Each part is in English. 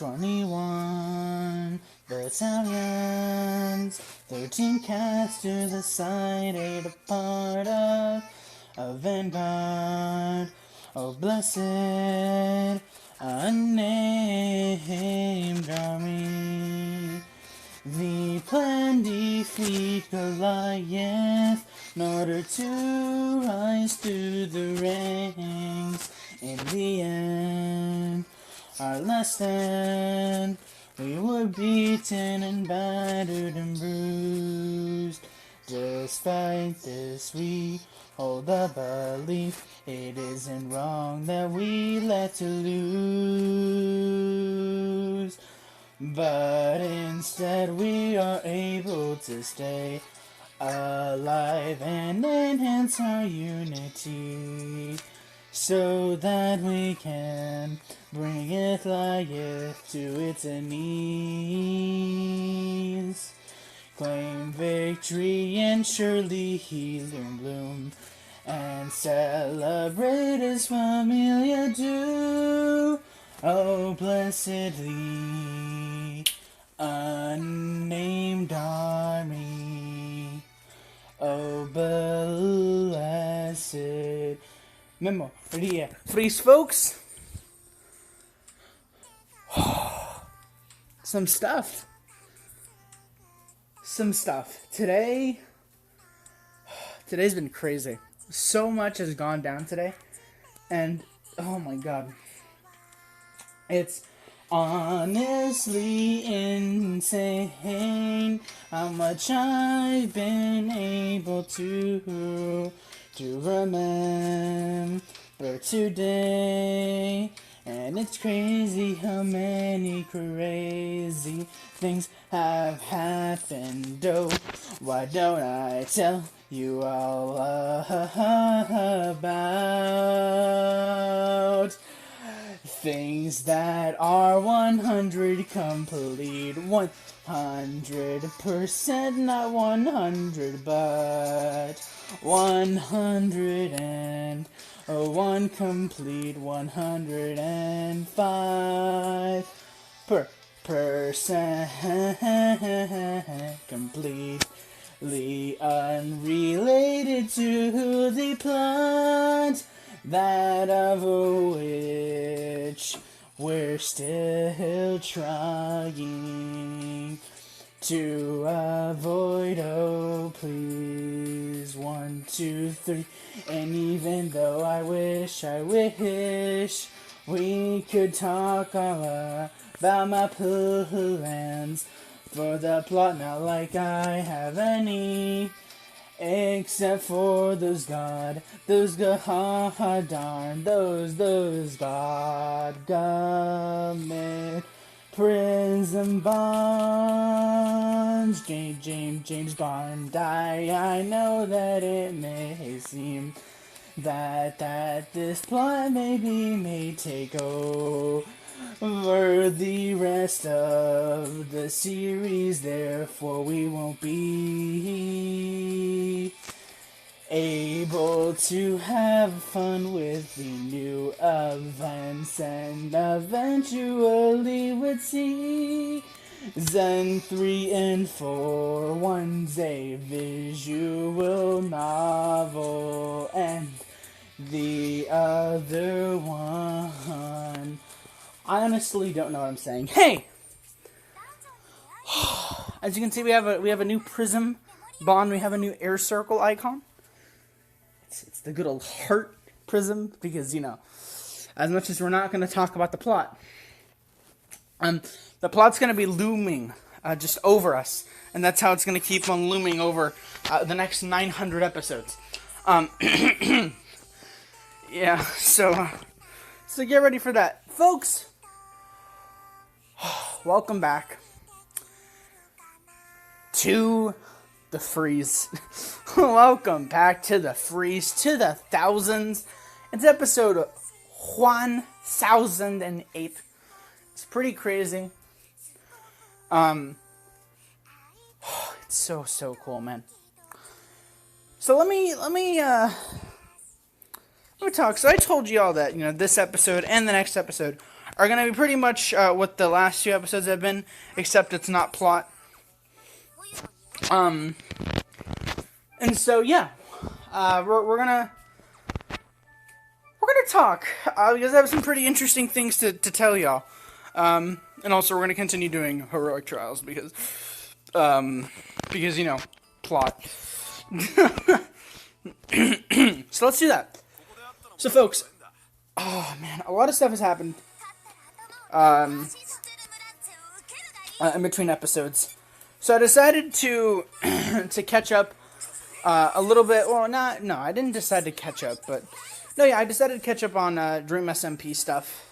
21 battalions, 13 cast to the side, 8 a part of a vanguard. Oh, blessed, unnamed army. The plan defeat Goliath in order to rise through the ranks. In the end, our last stand, we were beaten and battered and bruised. Despite this, we hold the belief it isn't wrong that we let to lose. But instead we are able to stay alive and enhance our unity, so that we can bring Goliath to its knees. Claim victory and surely healing bloom, and celebrate as familia do. Oh, blessedly unnamed army. Oh, blessed Memoria Freese, folks. Some stuff. Today's been crazy. So much has gone down today. And, oh my god. It's honestly insane how much I've been able to remember today. And it's crazy how many crazy things have happened. Oh, why don't I tell you all about things that are 100 complete, 100%, not 100, but 101 complete, 105% completely unrelated to the plot, that of which we're still trying to avoid. Oh, please, 1, 2, 3. And even though I wish we could talk all about my plans for the plot, not like I have any, except for those god government prison bonds. James Bond. I know that it may seem that this plot may take over the rest of the series, therefore we won't be able to have fun with the new events, and eventually with season 3 and 4. One's a visual novel, and the other one, I honestly don't know what I'm saying. Hey! As you can see, we have a new prism bond. We have a new air circle icon. It's the good old heart prism, because, you know, as much as we're not going to talk about the plot, the plot's going to be looming just over us, and that's how it's going to keep on looming over the next 900 episodes. Yeah, so get ready for that, folks. Welcome back to the freeze. Welcome back to the freeze, to the thousands. It's episode 1008. It's pretty crazy. It's so cool, man. So let me talk. So I told you all that, you know, this episode and the next episode are going to be pretty much what the last two episodes have been, except it's not plot. And so yeah, we're gonna talk because I have some pretty interesting things to tell y'all. And also we're gonna continue doing heroic trials because you know, plot. So let's do that. So folks, oh man, a lot of stuff has happened in between episodes. So I decided to to catch up a little bit. Well, no, I didn't decide to catch up, but no, yeah, I decided to catch up on Dream SMP stuff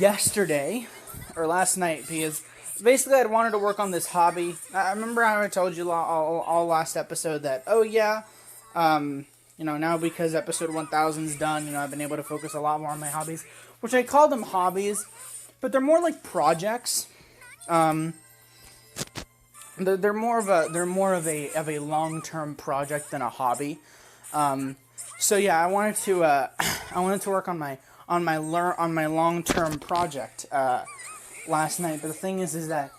yesterday or last night because basically I wanted to work on this hobby. I remember how I told you all last episode that you know, now because episode 1000's done, you know, I've been able to focus a lot more on my hobbies, which I call them hobbies, but they're more like projects. They're more of a long-term project than a hobby. So yeah, I wanted to work on my long-term project last night. But the thing is that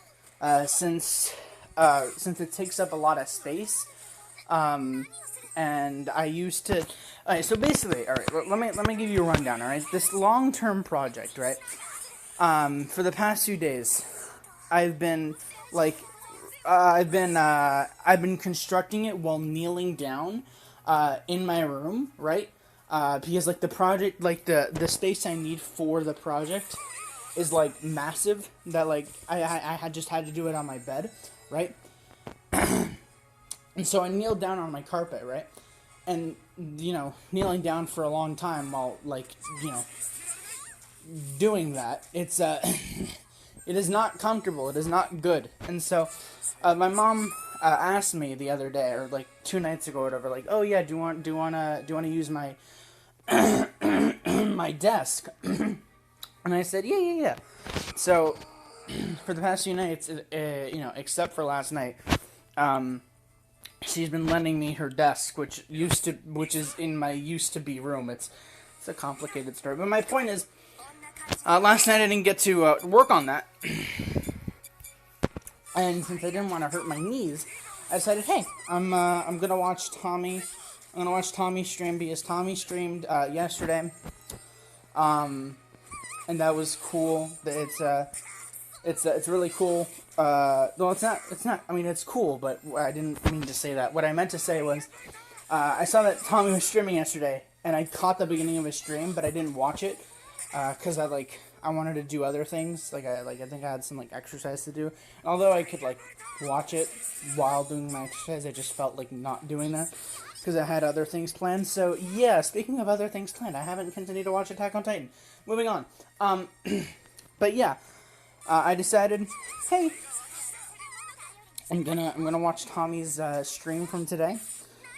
since it takes up a lot of space, and I used to. Alright, so basically, alright, let me give you a rundown. Alright, this long-term project, right? For the past few days, I've been constructing it while kneeling down in my room, right? Because like the project, like the space I need for the project is like massive. That like I had to do it on my bed, right? And so I kneeled down on my carpet, right? And you know, kneeling down for a long time while like you know doing that, it's it is not comfortable. It is not good. And so, my mom asked me the other day, or like 2 nights ago, or whatever, like, oh yeah, do you want to use my my desk? And I said, yeah. So, for the past few nights, you know, except for last night, she's been lending me her desk, which is in my used to be room. It's a complicated story, but my point is. Last night I didn't get to work on that, and since I didn't want to hurt my knees, I decided, hey, I'm gonna watch Tommy. I'm gonna watch Tommy stream because Tommy streamed yesterday, and that was cool. It's really cool. No, it's not. I mean, it's cool, but I didn't mean to say that. What I meant to say was, I saw that Tommy was streaming yesterday, and I caught the beginning of his stream, but I didn't watch it. Cause I wanted to do other things, I think I had some, exercise to do, although I could, watch it while doing my exercise, I just felt like not doing that, cause I had other things planned, so, yeah, speaking of other things planned, I haven't continued to watch Attack on Titan. Moving on, but yeah, I decided, hey, I'm gonna watch Tommy's, stream from today,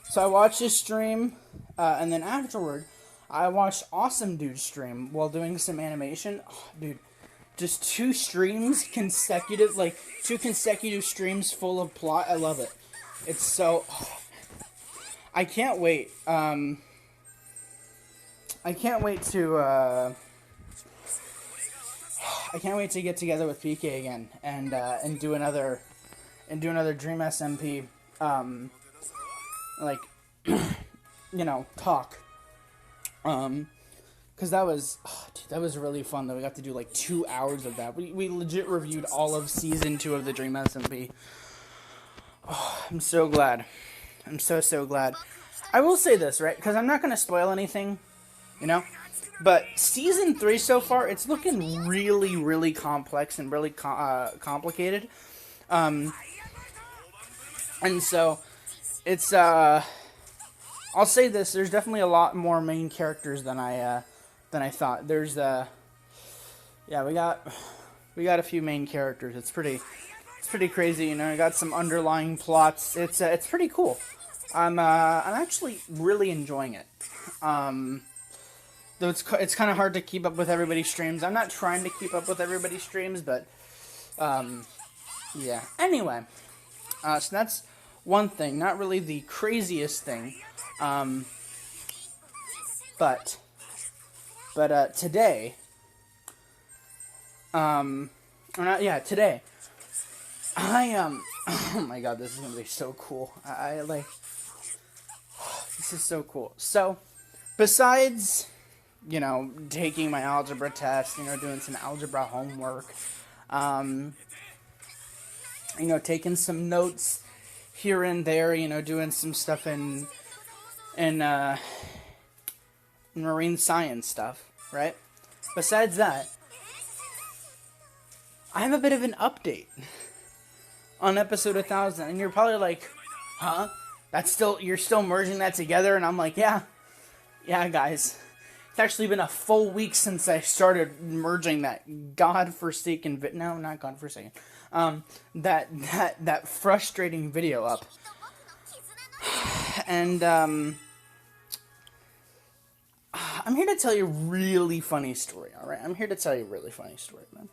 so I watched his stream, and then afterward, I watched Awesome Dude's stream while doing some animation. Oh, dude, just 2 consecutive streams full of plot. I love it. It's so... I can't wait. I can't wait to get together with PK again and do another Dream SMP you know, talk. Cause that was really fun though. We got to do 2 hours of that. We legit reviewed all of season 2 of the Dream SMP. Oh, I'm so glad. I'm so glad. I will say this, right? Cause I'm not gonna spoil anything, you know? But season 3 so far, it's looking really, really complex and really complicated. And so, it's, I'll say this: there's definitely a lot more main characters than I thought. There's yeah, we got a few main characters. It's pretty crazy, you know. I got some underlying plots. It's pretty cool. I'm actually really enjoying it. Though it's kind of hard to keep up with everybody's streams. I'm not trying to keep up with everybody's streams, but yeah. Anyway, so that's one thing. Not really the craziest thing. But But today, today, oh my god, this is gonna be so cool. I like, this is so cool. So, besides, taking my algebra test, doing some algebra homework, taking some notes here and there, doing some stuff in marine science stuff, right? Besides that, I have a bit of an update on episode 1000, and you're probably like, huh? You're still merging that together? And I'm like, yeah, guys. It's actually been a full week since I started merging that godforsaken no, not godforsaken, that frustrating video up. And, I'm here to tell you a really funny story, alright? I'm here to tell you a really funny story, man.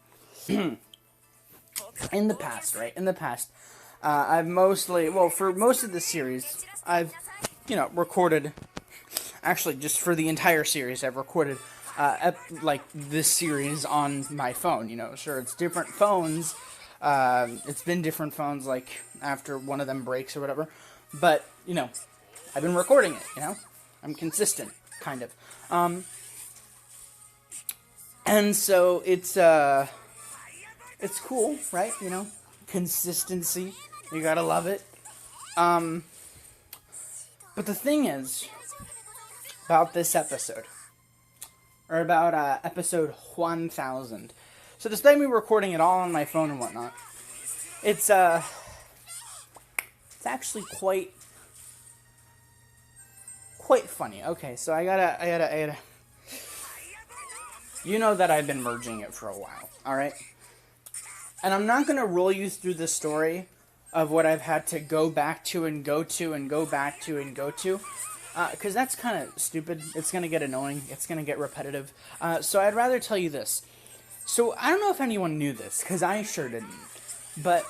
In the past, I've mostly, for most of the series, I've, recorded, actually, just for the entire series, I've recorded, this series on my phone, Sure, it's different phones, it's been different phones, like, after one of them breaks or whatever, but, I've been recording it, I'm consistent, kind of, and so it's cool, right, consistency, you gotta love it, but the thing is, about this episode, or about, episode 1000, so despite me recording it all on my phone and whatnot, it's actually quite funny. Okay, so I gotta, you know that I've been merging it for a while, alright? And I'm not gonna roll you through the story of what I've had to go back to and go to and go back to and go to, because that's kind of stupid. It's gonna get annoying. It's gonna get repetitive. So I'd rather tell you this. So I don't know if anyone knew this, because I sure didn't. But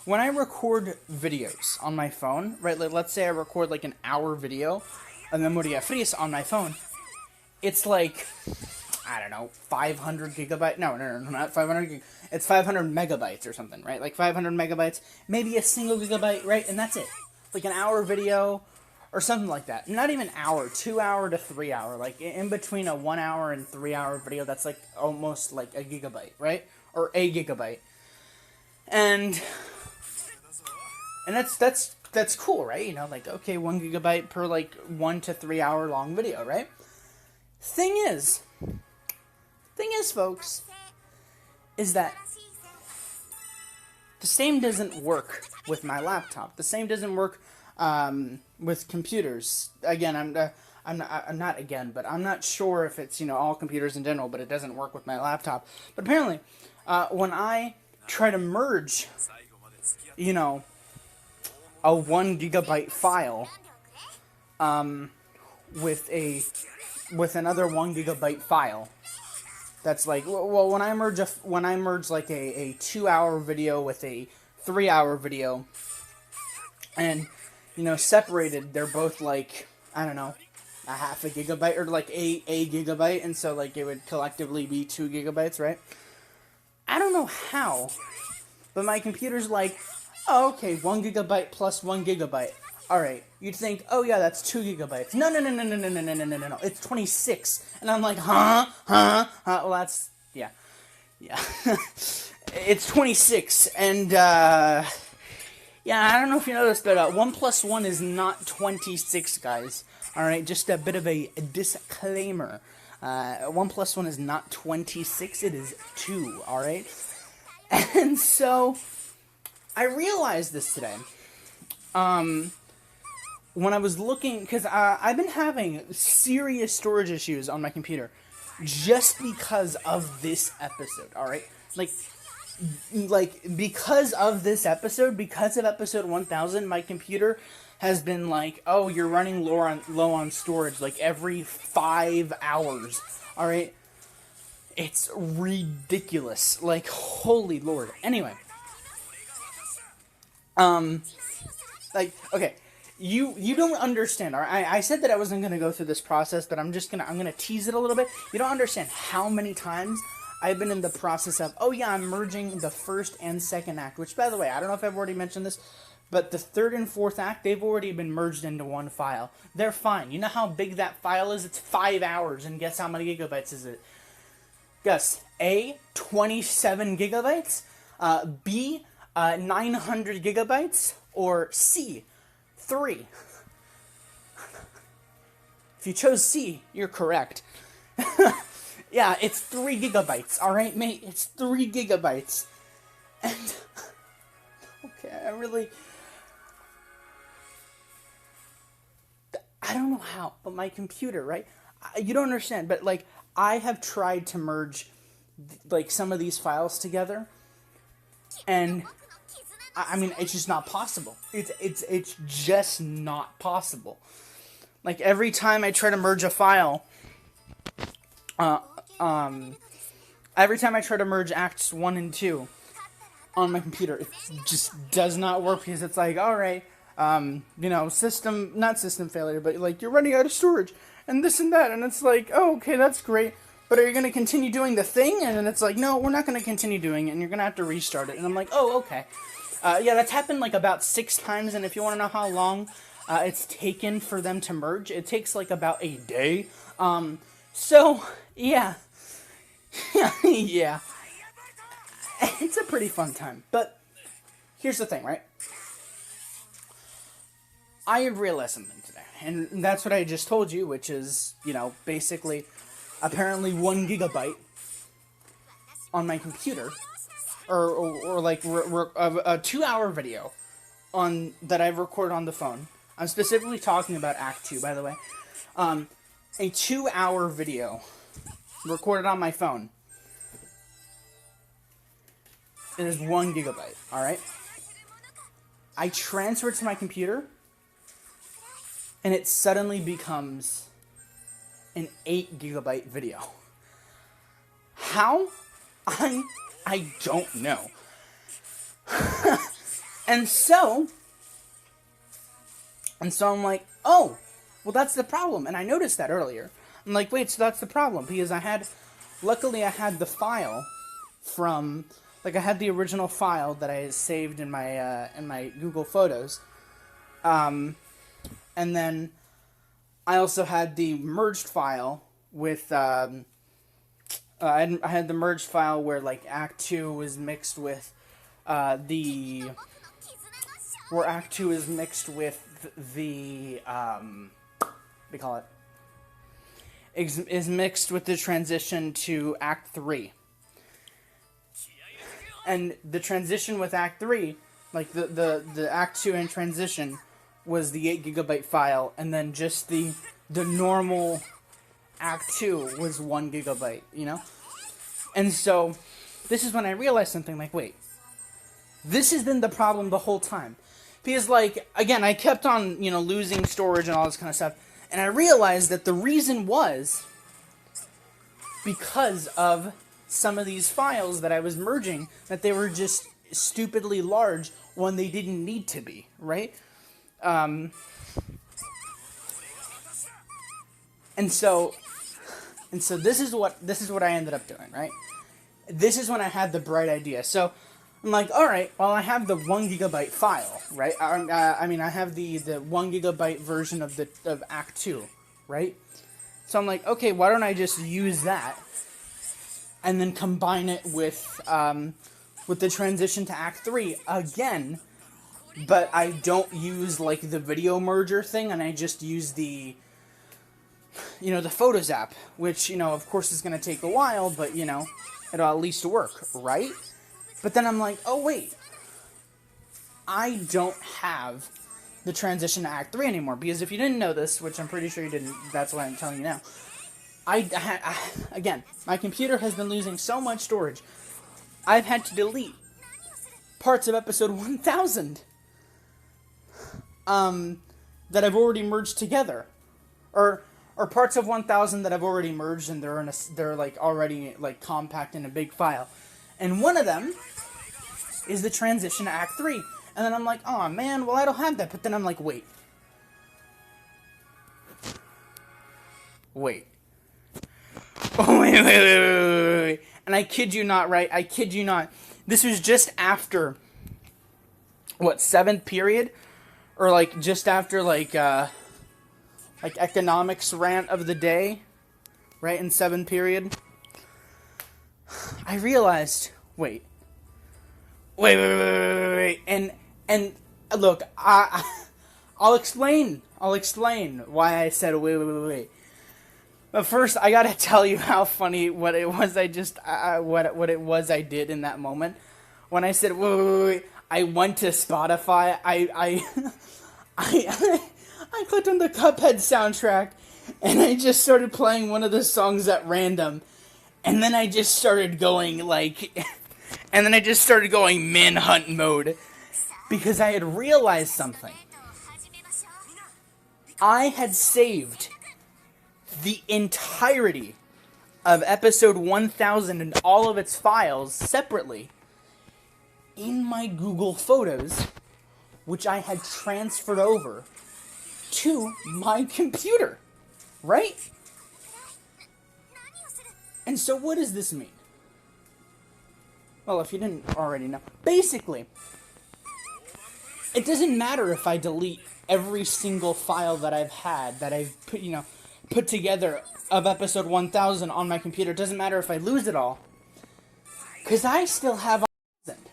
when I record videos on my phone, right, like let's say I record like an hour video, To Memoria Freese on my phone, it's like, I don't know, 500 gigabytes, no, not 500 gig, it's 500 megabytes or something, right, like 500 megabytes, maybe a single gigabyte, right, and that's it, like an hour video, or something like that, not even hour, 2 hour to 3 hour, like in between a 1 hour and 3 hour video, that's like almost like a gigabyte, right, or a gigabyte. And that's cool, right? Like, okay, 1 gigabyte per, like, 1 to 3 hour long video, right? Thing is, folks, is that the same doesn't work with my laptop. The same doesn't work with computers. Again, I'm not sure if it's, all computers in general, but it doesn't work with my laptop. But apparently, when I try to merge, a 1 gigabyte file, with another 1 gigabyte file, that's like, well, when I merge like a 2 hour video with a 3 hour video, and, separated, they're both like, I don't know, a half a gigabyte, or like a gigabyte, and so like it would collectively be 2 gigabytes, right? I don't know how, but my computer's like, oh, okay, 1 gigabyte plus 1 gigabyte. Alright, you'd think, oh yeah, that's 2 gigabytes. No, it's 26. And I'm like, huh? Well, that's, yeah. It's 26, and, yeah, I don't know if you know this, but, 1 plus 1 is not 26, guys. Alright, just a bit of a disclaimer. 1 plus 1 is not 26, it is 2, alright? And so, I realized this today, when I was looking, because I've been having serious storage issues on my computer, just because of this episode, alright? Like, because of this episode, because of episode 1000, my computer has been like, oh, you're running low on storage, like, every 5 hours, alright? It's ridiculous, like, holy lord. Anyway, like, okay, You don't understand. All right? I said that I wasn't going to go through this process, but I'm gonna tease it a little bit. You don't understand how many times I've been in the process of, oh yeah, I'm merging the first and second act, which, by the way, I don't know if I've already mentioned this, but the third and fourth act, they've already been merged into one file. They're fine. You know how big that file is? It's 5 hours, and guess how many gigabytes is it? Guess. A, 27 gigabytes, B, 900 gigabytes, or C, 3. If you chose C, you're correct. Yeah, it's 3 gigabytes, alright, mate? It's 3 gigabytes. And, okay, I don't know how, but my computer, right? You don't understand, but, like, I have tried to merge, like, some of these files together, and, I mean, it's just not possible. It's just not possible. Like, every time I try to merge a file, every time I try to merge Acts 1 and 2 on my computer, it just does not work, because it's like, alright, you know, not system failure, but, like, you're running out of storage, and this and that, and it's like, oh, okay, that's great, but are you going to continue doing the thing? And then it's like, no, we're not going to continue doing it, and you're going to have to restart it, and I'm like, oh, okay. Yeah, that's happened, like, about 6 times, and if you want to know how long it's taken for them to merge, it takes, like, about a day. So, yeah. Yeah. It's a pretty fun time. But, here's the thing, right? I have realized something today. And that's what I just told you, which is, you know, basically, apparently 1 gigabyte on my computer, or like, a 2-hour video that I've recorded on the phone. I'm specifically talking about Act 2, by the way. A 2-hour video recorded on my phone is 1 gigabyte, alright? I transfer it to my computer, and it suddenly becomes an 8 gigabyte video. How? I don't know. And so I'm like, oh, well, that's the problem. And I noticed that earlier. I'm like, wait, so that's the problem. Because luckily I had the file from, like, I had the original file that I had saved in my Google Photos. And then I also had the merged file with, I had the merged file where, like, Act 2 was mixed with, where Act 2 is mixed with the, what do you call it? Is mixed with the transition to Act 3. And the transition with Act 3, like, the Act 2 in transition was the 8 gigabyte file, and then just the normal Act 2 was 1 gigabyte, you know? And so, this is when I realized something, like, wait, this has been the problem the whole time. Because, like, again, I kept on, you know, losing storage and all this kind of stuff, and I realized that the reason was because of some of these files that I was merging, that they were just stupidly large when they didn't need to be, right? And so this is what I ended up doing, right? This is when I had the bright idea. So I'm like, all right, well, I have the 1 gigabyte file, right? I mean, I have the 1 gigabyte version of Act 2, right? So I'm like, okay, why don't I just use that and then combine it with the transition to Act 3 again, but I don't use, like, the video merger thing, and I just use the, you know, the Photos app, which, you know, of course is going to take a while, but, you know, it'll at least work, right? But then I'm like, oh, wait, I don't have the transition to Act 3 anymore, because if you didn't know this, which I'm pretty sure you didn't, that's why I'm telling you now, again, my computer has been losing so much storage, I've had to delete parts of episode 1000 that I've already merged together, or parts of 1000 that I've already merged, and they're like already, like, compact in a big file. And one of them is the transition to Act 3. And then I'm like, oh man, well, I don't have that. But then I'm like, wait, Wait. Oh, wait. And I kid you not, right? I kid you not. This was just after, what, 7th period? Or, like, just after, like economics rant of the day, right, in 7th period. I realized, wait. And look, I'll explain why I said wait. But first, I gotta tell you how funny what it was I did in that moment. When I said wait, I went to Spotify. I clicked on the Cuphead soundtrack, and I just started playing one of the songs at random, and then I just started going manhunt mode, because I had realized something. I had saved the entirety of episode 1000 and all of its files separately in my Google Photos, which I had transferred over to my computer, right? And so what does this mean? Well, if you didn't already know, basically, it doesn't matter if I delete every single file that I've had, that I've put together of episode 1000 on my computer. It doesn't matter if I lose it all, because I still have 1000.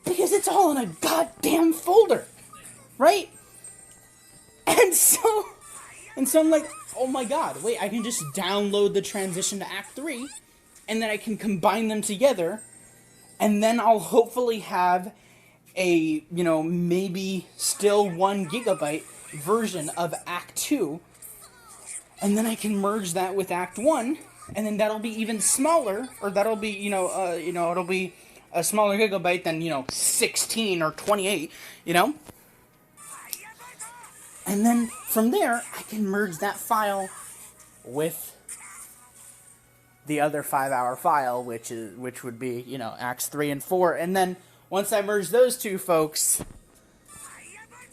Because it's all in a goddamn folder, right? And so I'm like, oh my god, wait, I can just download the transition to Act 3, and then I can combine them together, and then I'll hopefully have a, maybe still 1 gigabyte version of Act 2, and then I can merge that with Act 1, and then that'll be even smaller, or that'll be, it'll be a smaller gigabyte than, 16 or 28, And then from there, I can merge that file with the other 5-hour file, which would be, Acts 3 and 4. And then once I merge those two, folks,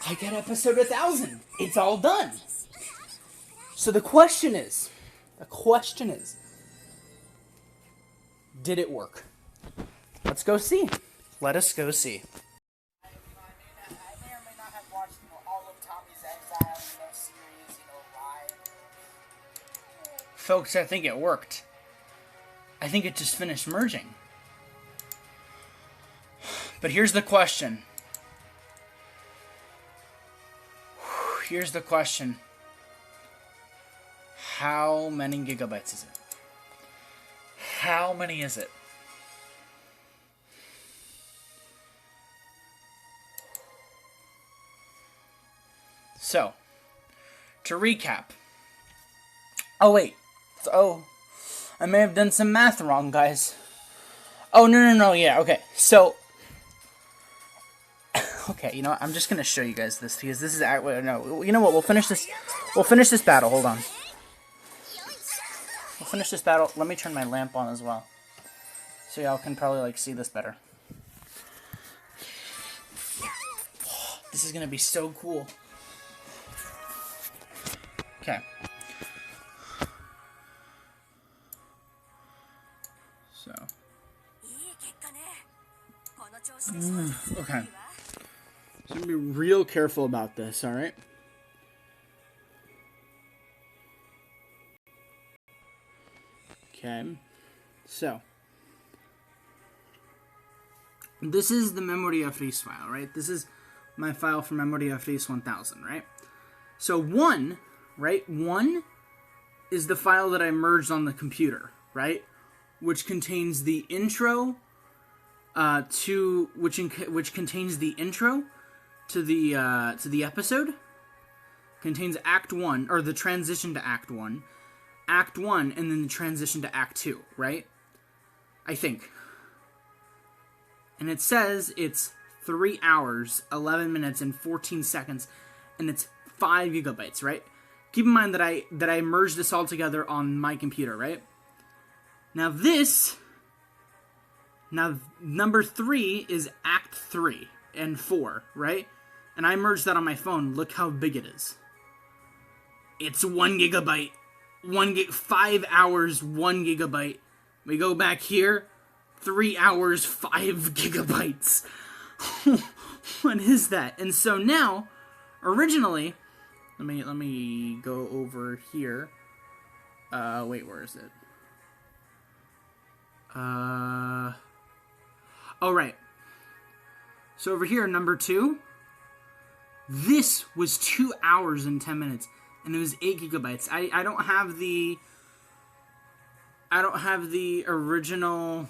I get episode 1000. It's all done. So the question is, did it work? Let's go see. Let us go see. I may or may not have watched, all of Tommy's Exile, series, live. Folks, I think it worked. I think it just finished merging. But here's the question. How many gigabytes is it? How many is it? So, to recap. Oh, wait. I may have done some math wrong, guys. Oh, no, yeah, okay. So, okay, what? I'm just going to show you guys this, because this is... No, you know what? We'll finish this battle. Hold on. We'll finish this battle. Let me turn my lamp on as well, so y'all can probably, see this better. This is going to be so cool. Okay. So. Okay. So I'm gonna be real careful about this, alright? Okay. So. This is the Memoria Freese file, right? This is my file for Memoria Freese 1000, right? So 1, right? 1 is the file that I merged on the computer, right? Which contains the intro which contains the intro to the episode, contains Act 1, or the transition to Act 1, Act 1, and then the transition to Act 2, right? I think. And it says it's 3 hours, 11 minutes, and 14 seconds, and it's 5 gigabytes, right? Keep in mind that I merged this all together on my computer, right? Now number 3 is Act 3 and 4, right? And I merged that on my phone. Look how big it is. It's 1 gigabyte 5 hours, 1 gigabyte. We go back here, 3 hours, 5 gigabytes. What is that? And so now, originally, let me go over here. Wait, where is it? Oh, right. So over here, number 2, this was 2 hours and 10 minutes, and it was 8 gigabytes. I don't have the original.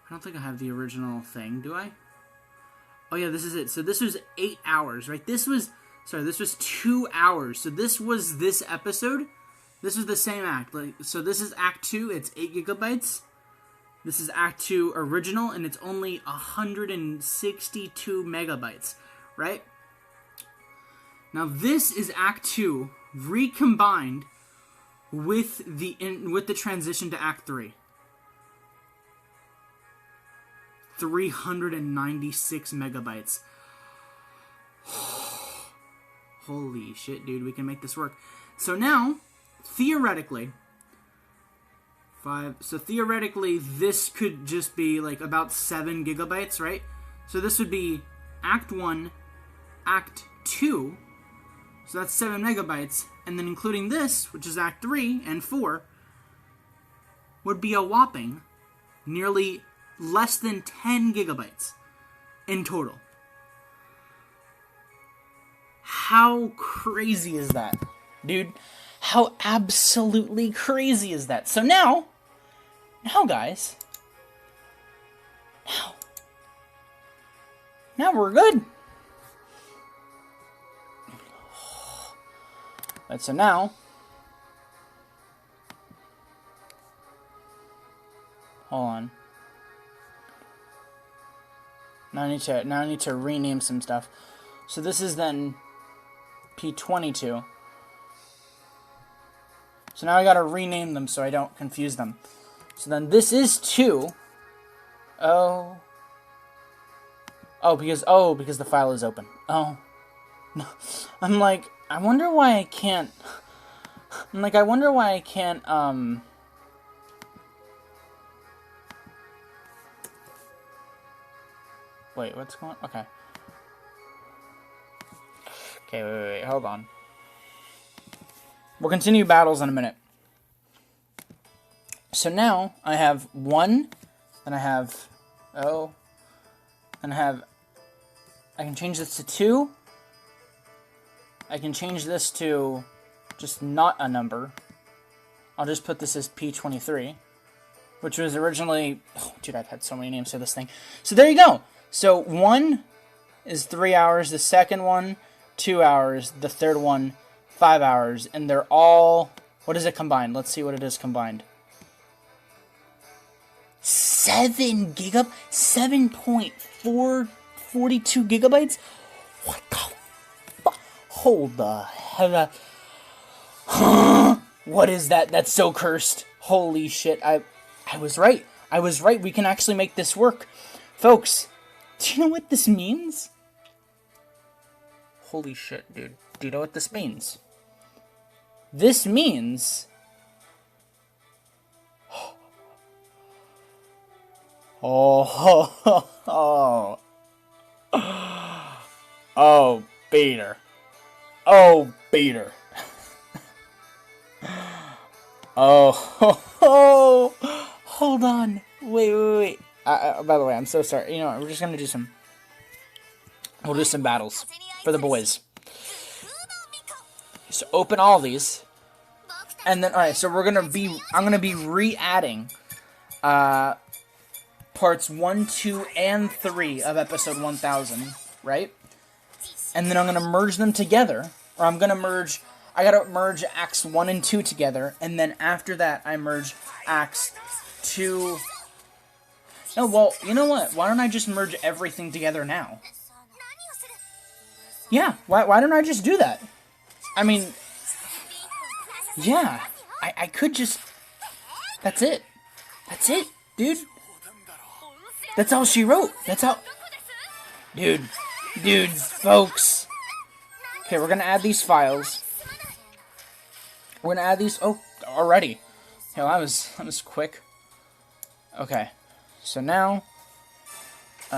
I don't think I have the original thing, do I? Oh yeah, this is it. So this was 8 hours, right? This was 2 hours. So this was this episode. This was the same act. So this is Act 2. It's 8 gigabytes. This is Act 2 original, and it's only 162 megabytes, right? Now this is Act 2 recombined with the transition to Act 3. 396 megabytes. Holy shit, dude, we can make this work. So now, theoretically, this could just be like about 7 gigabytes, right? So this would be Act 1, Act 2, so that's 7 megabytes, and then including this, which is Act 3 and 4, would be a whopping nearly less than 10 gigabytes in total. How crazy is that, dude? How absolutely crazy is that? So now guys, now we're good. Right, so now, hold on. Now I need to rename some stuff. So this is then P22. So now I gotta rename them so I don't confuse them. So then this is 2. Because the file is open. Oh. No. I'm like, I wonder why I can't. Wait, what's going on? Okay. Okay, wait, hold on. We'll continue battles in a minute. So now, I have 1, then I have, then I can change this to 2. I can change this to just not a number. I'll just put this as P23, which was originally, oh, dude, I've had so many names for this thing. So there you go. So 1 is 3 hours, the second one, 2 hours, the third one, 5 hours, and they're all, what is it combined? Let's see what it is combined. 7.442 gigabytes? What the fuck? Hold the hell up. What is that? That's so cursed. Holy shit. I was right. I was right. We can actually make this work. Folks, do you know what this means? Holy shit, dude. Do you know what this means? This means... Oh, Peter. Oh, Peter. Oh, hold on. Wait. By the way, I'm so sorry. You know what? We're just gonna do some... We'll do some battles for the boys. So open all these. And then, alright, so I'm gonna be re-adding, parts 1, 2, and 3 of episode 1000, right? And then I'm going to merge them together, or I gotta merge acts 1 and 2 together, and then after that, I merge acts 2... No, well, you know what? Why don't I just merge everything together now? Yeah, why don't I just do that? I mean, yeah, I could just... That's it, dude. That's all she wrote. That's all... Dude, folks. Okay, we're gonna add these files. We're gonna add these. Oh, already. Hell, that was quick. Okay, so now, so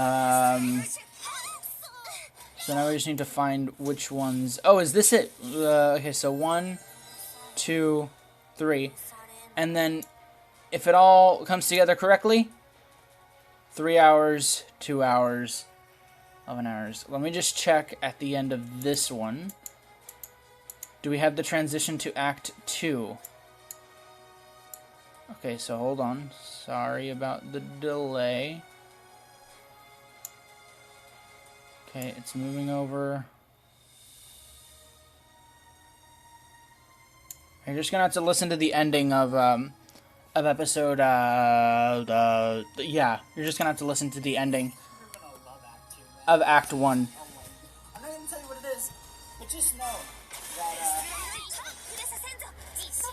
now we just need to find which ones. Oh, is this it? Okay, so 1, 2, 3, and then if it all comes together correctly, 3 hours, 2 hours, 11 hours. Let me just check at the end of this one. Do we have the transition to Act 2? Okay, so hold on. Sorry about the delay. Okay, it's moving over. You're just gonna have to listen to the ending of episode, yeah, you're just gonna have to listen to the ending of Act 1. I'm not gonna tell you what it is, but just know that, it's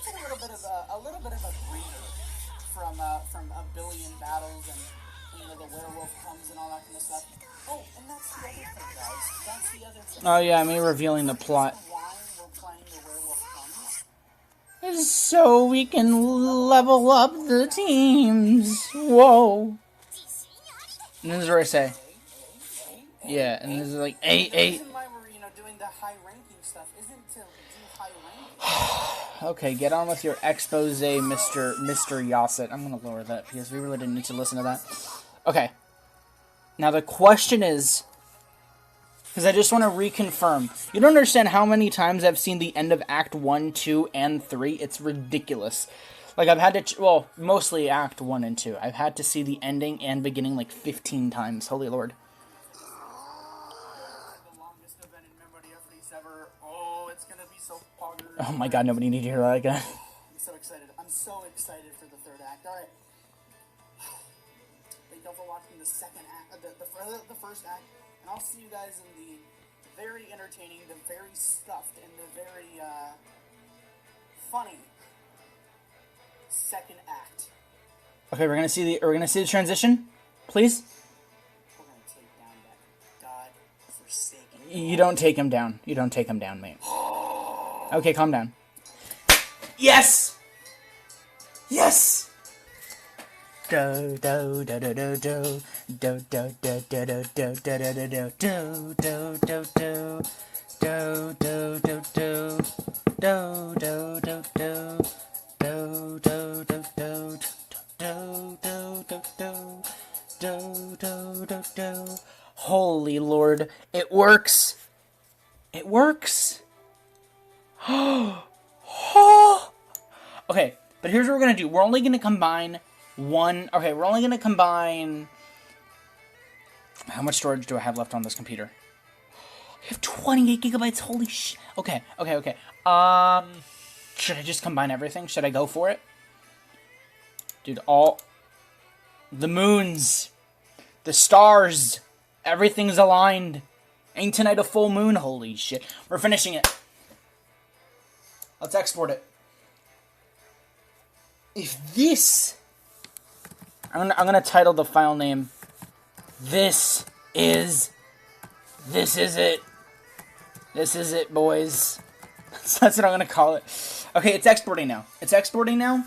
a little bit of a breather from a billion battles and, you know, the werewolf comes and all that kind of stuff. Oh, and that's the other thing, guys. That's the other thing. Oh yeah, me revealing the plot. Why we're playing the werewolf comes? So we can level up the teams. Whoa. And this is where I say. Yeah, and this is like, The reason why we're, you know, doing the high ranking stuff isn't to do high ranking. Okay, get on with your expose, Mr. Yasset. I'm gonna lower that because we really didn't need to listen to that. Okay. Now the question is, because I just want to reconfirm. You don't understand how many times I've seen the end of Act 1, 2, and 3. It's ridiculous. Like, I've had to, well, mostly Act 1 and 2. I've had to see the ending and beginning like 15 times. Holy Lord. The longest event in Memoria Freese ever. Oh, it's gonna be so poggers. Oh my god, nobody needs to hear that again. I'm so excited. I'm so excited for the third act. Alright. Thank y'all for watching the second act, the first act, and I'll see you guys in the very entertaining, the very stuffed, and the very, funny second act. Okay, we're gonna see the transition, please. We're gonna take down that god-forsaken... You don't take him down. You don't take him down, mate. Okay, calm down. Yes! Yes! Do do do do do do do do do do do do do do do do do do do do. Holy Lord, it works. It works. Okay, but here's what we're gonna do. We're only gonna combine one. Okay, we're only gonna combine. How much storage do I have left on this computer? I have 28 gigabytes. Holy sh! Okay. Should I just combine everything? Should I go for it? Dude, all the moons, the stars, everything's aligned. Ain't tonight a full moon? Holy shit. We're finishing it. Let's export it. If this... I'm gonna title the file name, This is it. This is it, boys. That's what I'm gonna call it. Okay, it's exporting now. It's exporting now.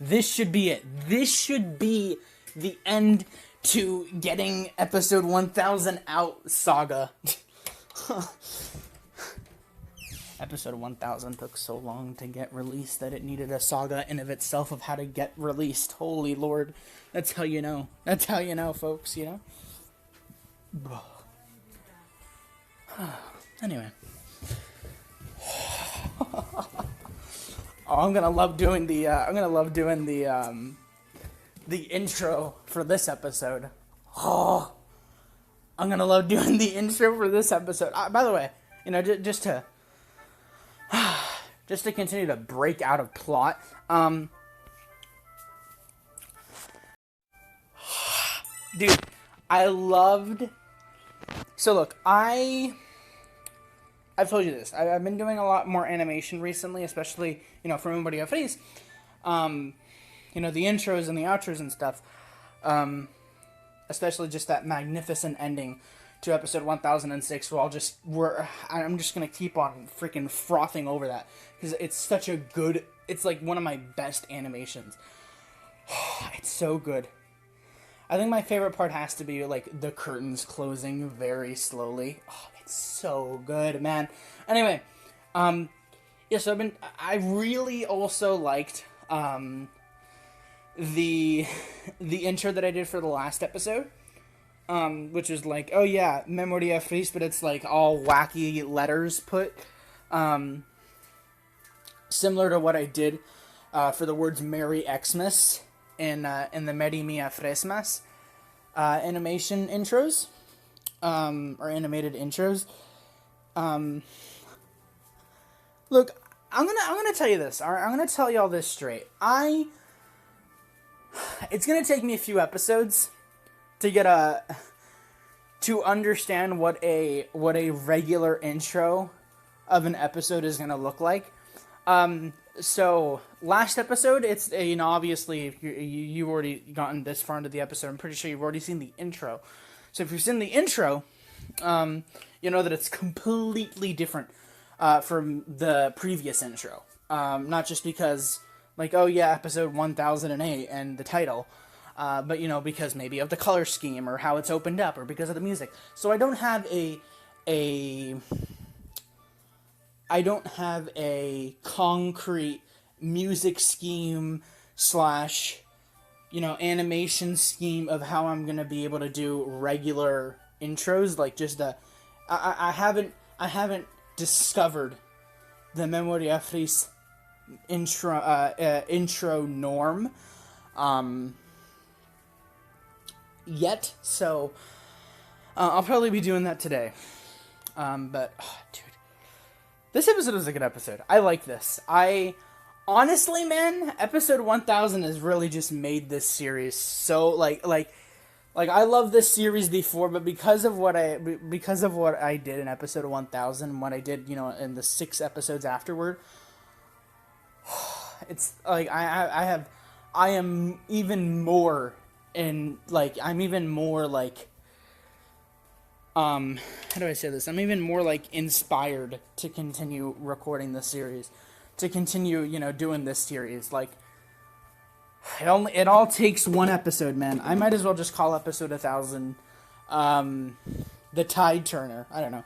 This should be it. This should be the end to getting episode 1000 out saga. Episode 1000 took so long to get released that it needed a saga in of itself of how to get released. Holy Lord. That's how you know. That's how you know, folks, you know? Anyway. Oh, I'm gonna love doing the intro for this episode. Oh, I'm gonna love doing the intro for this episode. By the way, you know, just to continue to break out of plot. Dude, I loved. So look, I've told you this. I've been doing a lot more animation recently, especially, you know, for Memoria Freese. You know, the intros and the outros and stuff. Especially just that magnificent ending to episode 1006. So I'm just gonna keep on freaking frothing over that because it's such a good. It's like one of my best animations. It's so good. I think my favorite part has to be like the curtains closing very slowly. Oh, it's so good, man. Anyway, yeah. So I really also liked the intro that I did for the last episode. Which is like, oh yeah, Memoria Freese, but it's like all wacky letters put, similar to what I did, for the words Merry Xmas in the Merry Mia Fresmas, animation intros, or animated intros. Look, I'm gonna tell you this, alright? I'm gonna tell y'all this straight. It's gonna take me a few episodes to understand what a regular intro of an episode is gonna look like. So last episode, it's obviously if you've already gotten this far into the episode, I'm pretty sure you've already seen the intro. So if you've seen the intro, you know that it's completely different from the previous intro. Not just because like, oh yeah, episode 1008 and the title. But because maybe of the color scheme or how it's opened up or because of the music. So I don't have a concrete music scheme / animation scheme of how I'm gonna be able to do regular intros. Like just I haven't discovered the Memoria Freese intro norm. Yet, so I'll probably be doing that today. But dude, this episode was a good episode. I like this. Honestly, man, episode 1000 has really just made this series so like I love this series before, but because of what I did in episode 1000 and what I did, in the 6 episodes afterward, it's like I am even more. And, I'm even more, how do I say this? I'm even more, inspired to continue recording this series. To continue, doing this series. It all takes one episode, man. I might as well just call episode 1000, The Tide Turner. I don't know.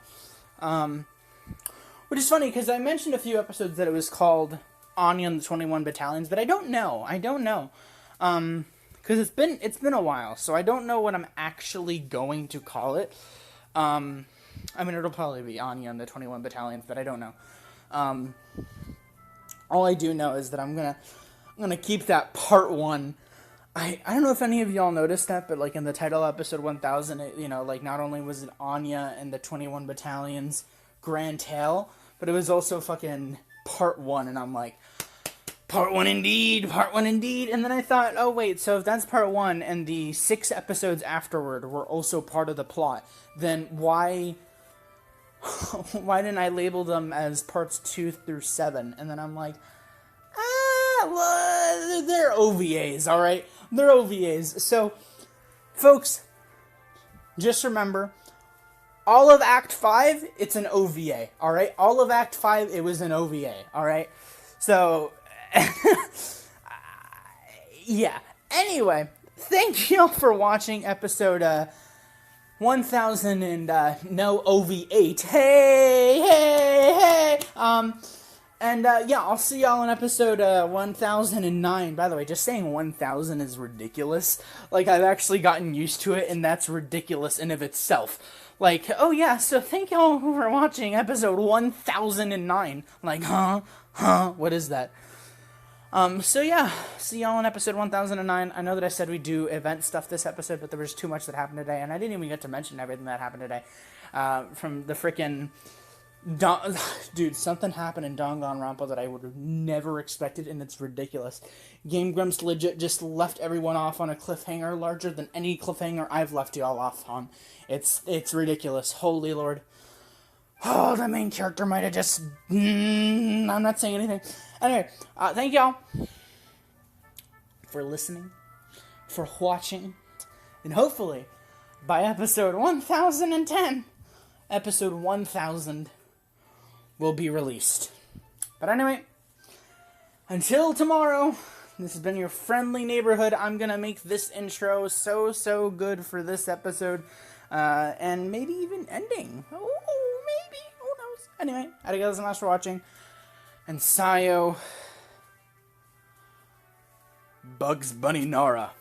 Which is funny, because I mentioned a few episodes that it was called Anya and the 21 Battalions, but I don't know. Because it's been a while, so I don't know what I'm actually going to call it. It'll probably be Anya and the 21 Battalions, but I don't know. All I do know is that I'm gonna keep that part 1. I don't know if any of y'all noticed that, but in the title episode 1000, it, not only was it Anya and the 21 Battalions Grand Tale, but it was also fucking part 1, and I'm like, part 1 indeed. And then I thought, oh wait, so if that's part 1 and the 6 episodes afterward were also part of the plot, then why didn't I label them as parts 2 through 7? And then I'm like, well, they're OVAs, alright? They're OVAs. So, folks, just remember, all of Act 5, it's an OVA, alright? All of Act 5, it was an OVA, alright? So, yeah. Anyway, thank you all for watching episode 1000 and no OV8. Hey. I'll see y'all in episode 1009. By the way, just saying 1000 is ridiculous. I've actually gotten used to it, and that's ridiculous in of itself. Oh yeah, so thank y'all for watching episode 1009. What is that? See y'all in episode 1009. I know that I said we'd do event stuff this episode, but there was too much that happened today, and I didn't even get to mention everything that happened today. From the frickin' dude, something happened in Danganronpa that I would have never expected, and it's ridiculous. Game Grumps legit just left everyone off on a cliffhanger larger than any cliffhanger I've left y'all off on. It's ridiculous. Holy Lord. Oh, the main character might have just... I'm not saying anything. Anyway, thank y'all for listening, for watching, and hopefully by episode 1010, episode 1000 will be released. But anyway, until tomorrow, this has been your friendly neighborhood. I'm going to make this intro so good for this episode. And maybe even ending. Oh, maybe. Who knows? Anyway, arigato gozaimasu for watching. And Sayo Bugs Bunny Nara.